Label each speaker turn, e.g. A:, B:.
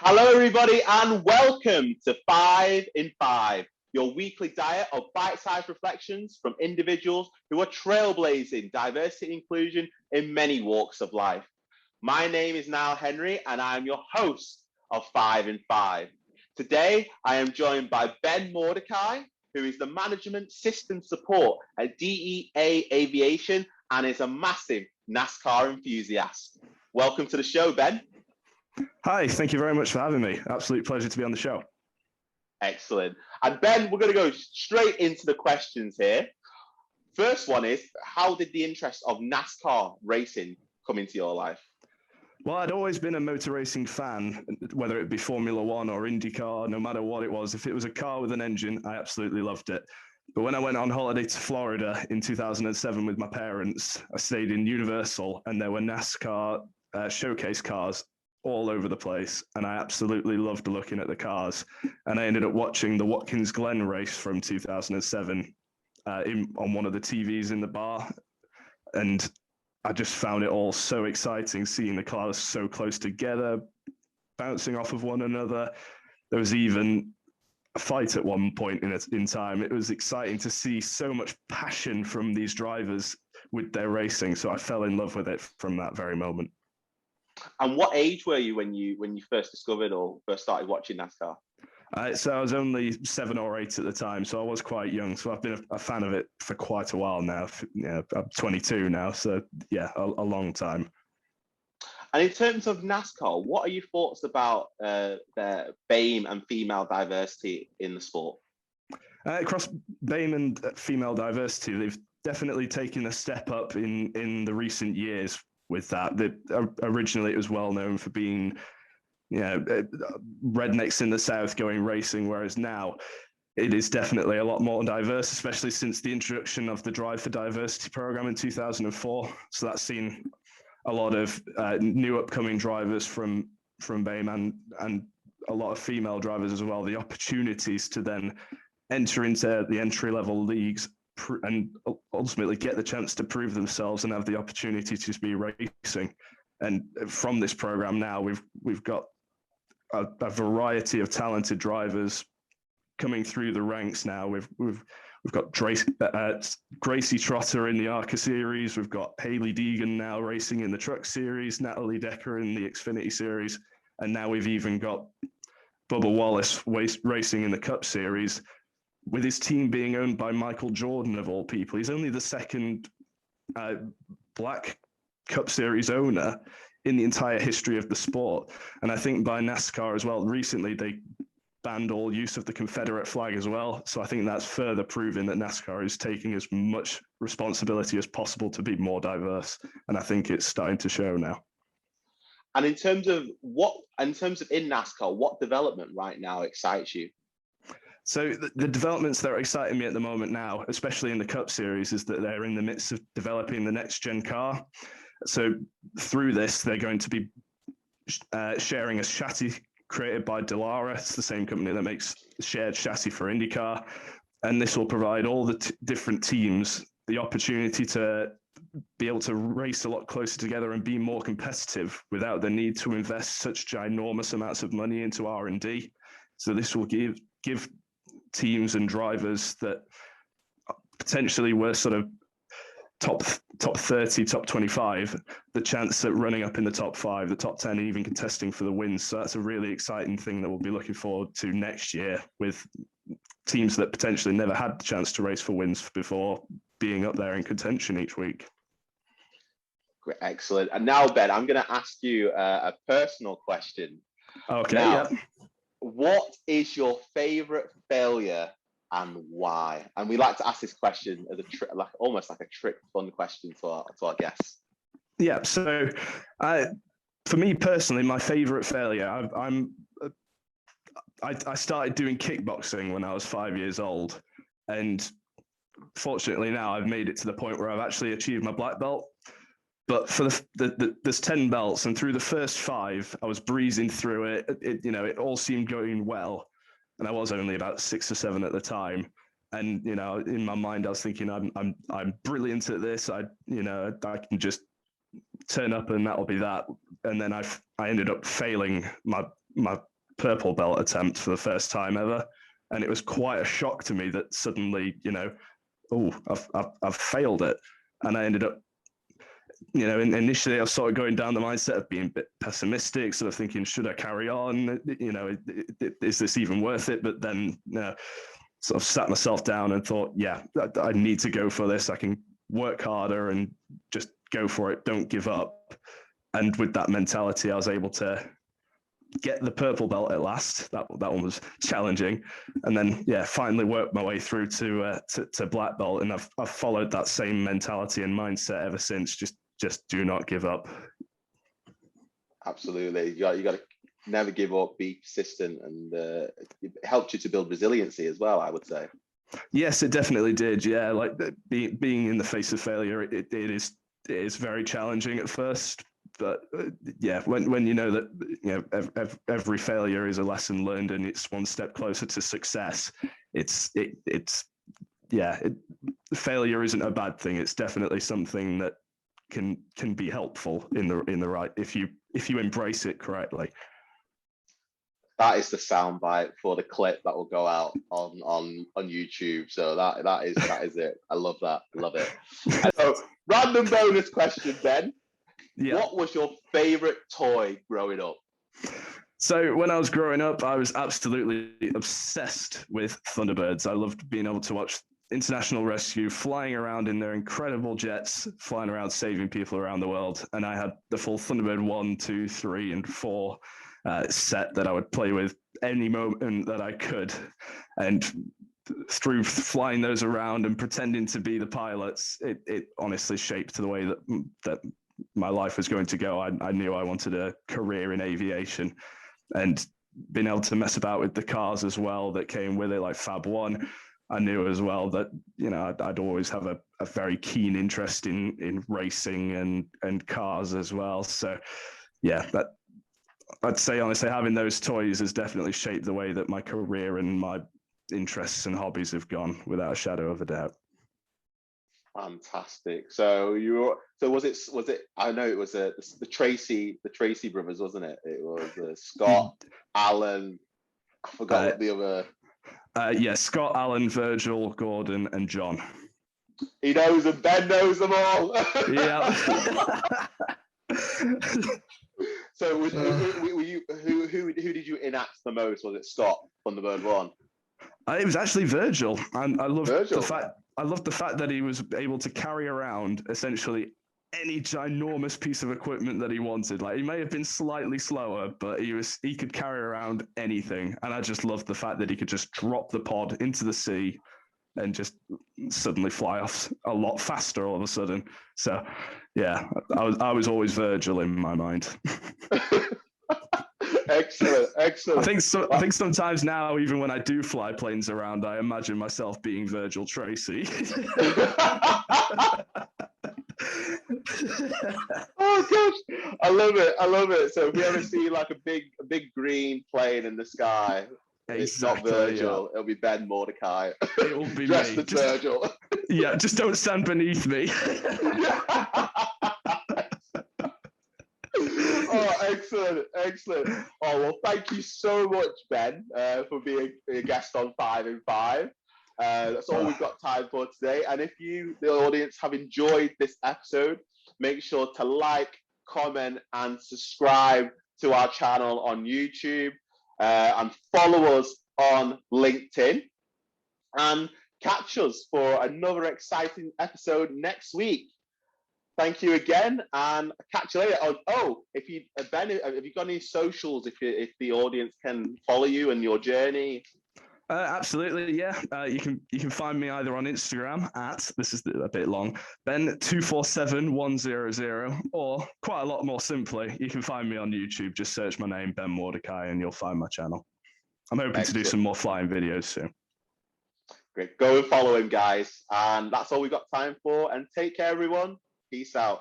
A: Hello, everybody, and welcome to 5 in 5, your weekly diet of bite-sized reflections from individuals who are trailblazing diversity and inclusion in many walks of life. My name is Nile Henry, and I'm your host of 5 in 5. Today, I am joined by Ben Mordecai, who is the Management System Support at DEA Aviation and is a massive NASCAR enthusiast. Welcome to the show, Ben.
B: Hi, thank you very much for having me. Absolute pleasure to be on the show.
A: Excellent. And Ben, we're going to go straight into the questions here. First one is, how did the interest of NASCAR racing come into your life?
B: Well, I'd always been a motor racing fan, whether it be Formula One or IndyCar, no matter what it was. If it was a car with an engine, I absolutely loved it. But when I went on holiday to Florida in 2007 with my parents, I stayed in Universal and there were NASCAR showcase cars all over the place, and I absolutely loved looking at the cars. And I ended up watching the Watkins Glen race from 2007 on one of the TVs in the bar, and I just found it all so exciting, seeing the cars so close together, bouncing off of one another. There was even a fight at one point in time. It was exciting to see so much passion from these drivers with their racing, so I fell in love with it from that very moment.
A: And what age were you when you first discovered or first started watching NASCAR?
B: So I was only 7 or 8 at the time, so I was quite young. So I've been a fan of it for quite a while now. Yeah, I'm 22 now, so yeah, a long time.
A: And in terms of NASCAR, what are your thoughts about the BAME and female diversity in the sport?
B: Across BAME and female diversity, they've definitely taken a step up in the recent years with that. Originally, it was well known for being, rednecks in the South going racing, whereas now it is definitely a lot more diverse, especially since the introduction of the Drive for Diversity program in 2004. So that's seen a lot of new upcoming drivers from BAME and a lot of female drivers as well, the opportunities to then enter into the entry-level leagues and ultimately get the chance to prove themselves and have the opportunity to be racing. And from this program now, we've got a variety of talented drivers coming through the ranks now. We've got Gracie Trotter in the ARCA series. We've got Haley Deegan now racing in the Truck series, Natalie Decker in the Xfinity series, and now we've even got Bubba Wallace racing in the Cup series, with his team being owned by Michael Jordan, of all people. He's only the second black Cup Series owner in the entire history of the sport. And I think by NASCAR as well, recently they banned all use of the Confederate flag as well. So I think that's further proving that NASCAR is taking as much responsibility as possible to be more diverse. And I think it's starting to show now.
A: And in terms of in NASCAR, what development right now excites you?
B: So the developments that are exciting me at the moment now, especially in the Cup Series, is that they're in the midst of developing the next gen car. So through this, they're going to be sharing a chassis created by Dallara. It's the same company that makes shared chassis for IndyCar. And this will provide all the different teams the opportunity to be able to race a lot closer together and be more competitive without the need to invest such ginormous amounts of money into R&D. So this will give teams and drivers that potentially were sort of top 30, top 25, the chance at running up in the top 5, the top 10, even contesting for the wins. So that's a really exciting thing that we'll be looking forward to next year, with teams that potentially never had the chance to race for wins before being up there in contention each week.
A: Great, excellent. And now, Ben, I'm going to ask you a personal question.
B: Okay.
A: Now, what is your favorite failure and why? And we like to ask this question as almost like a trick fun question to our guests.
B: Yeah. So, for me personally, my favorite failure, I started doing kickboxing when I was 5 years old, and fortunately now I've made it to the point where I've actually achieved my black belt. But for there's 10 belts, and through the first 5, I was breezing through it. It all seemed going well, and I was only about 6 or 7 at the time. And in my mind, I was thinking, I'm brilliant at this. I can just turn up, and that'll be that. And then I ended up failing my my purple belt attempt for the first time ever, and it was quite a shock to me that suddenly, I've failed it, and I ended up, initially I was sort of going down the mindset of being a bit pessimistic, sort of thinking, should I carry on? Is this even worth it? But then, sort of sat myself down and thought, yeah, I need to go for this. I can work harder and just go for it. Don't give up. And with that mentality, I was able to get the purple belt at last. That one was challenging, and then finally worked my way through to black belt. And I've followed that same mentality and mindset ever since. Just do not give up.
A: Absolutely, you got to never give up, be persistent, and it helped you to build resiliency as well, I would say.
B: Yes, it definitely did. Yeah, like being in the face of failure, it is very challenging at first. But when you know that every failure is a lesson learned and it's one step closer to success, failure isn't a bad thing. It's definitely something that can be helpful in the right, if you embrace it correctly.
A: That is the soundbite for the clip that will go out on YouTube. So that is it. I love that. Love it. So, random bonus question, Ben. Yeah. What was your favorite toy growing up?
B: So when I was growing up, I was absolutely obsessed with Thunderbirds. I loved being able to watch international rescue, flying around in their incredible jets, flying around saving people around the world. And I had the full Thunderbird 1, 2, 3, and 4 set that I would play with any moment that I could. And through flying those around and pretending to be the pilots, it honestly shaped the way that my life was going to go. I knew I wanted a career in aviation, and being able to mess about with the cars as well that came with it, like Fab 1. I knew as well that, I'd always have a very keen interest in racing and cars as well. So that I'd say honestly, having those toys has definitely shaped the way that my career and my interests and hobbies have gone, without a shadow of a doubt.
A: Fantastic. So was it? I know it was the Tracy brothers, wasn't it? It was Scott, Alan. I forgot what the other.
B: Scott, Alan, Virgil, Gordon, and John.
A: He knows them. Ben knows them all.
B: Yeah.
A: So who did you enact the most? Was it Scott, Thunderbird 1?
B: It was actually Virgil, and I loved
A: Virgil.
B: the fact that he was able to carry around essentially any ginormous piece of equipment that he wanted. Like, he may have been slightly slower, but he could carry around anything. And I just loved the fact that he could just drop the pod into the sea and just suddenly fly off a lot faster all of a sudden. So I was always Virgil in my mind.
A: Excellent.
B: I think sometimes now, even when I do fly planes around, I imagine myself being Virgil Tracy.
A: Oh gosh, I love it. So if we ever see like a big green plane in the sky, it's not Virgil, it'll be Ben Mordecai.
B: It will be
A: dressed
B: me.
A: as Virgil.
B: Yeah, just don't stand beneath me.
A: Oh, excellent. Oh, well, thank you so much, Ben, for being a guest on 5 in 5. That's all we've got time for today. And if you, the audience, have enjoyed this episode, make sure to like, comment, and subscribe to our channel on YouTube, and follow us on LinkedIn, and catch us for another exciting episode next week. Thank you again, and catch you later. Oh, if you, Ben, have you got any socials? If the audience can follow you and your journey.
B: Absolutely, yeah. You can find me either on Instagram at, this is a bit long, Ben247100, or quite a lot more simply, you can find me on YouTube. Just search my name, Ben Mordecai, and you'll find my channel. I'm hoping to do some more flying videos soon.
A: Great. Go and follow him, guys. And that's all we've got time for. And take care, everyone. Peace out.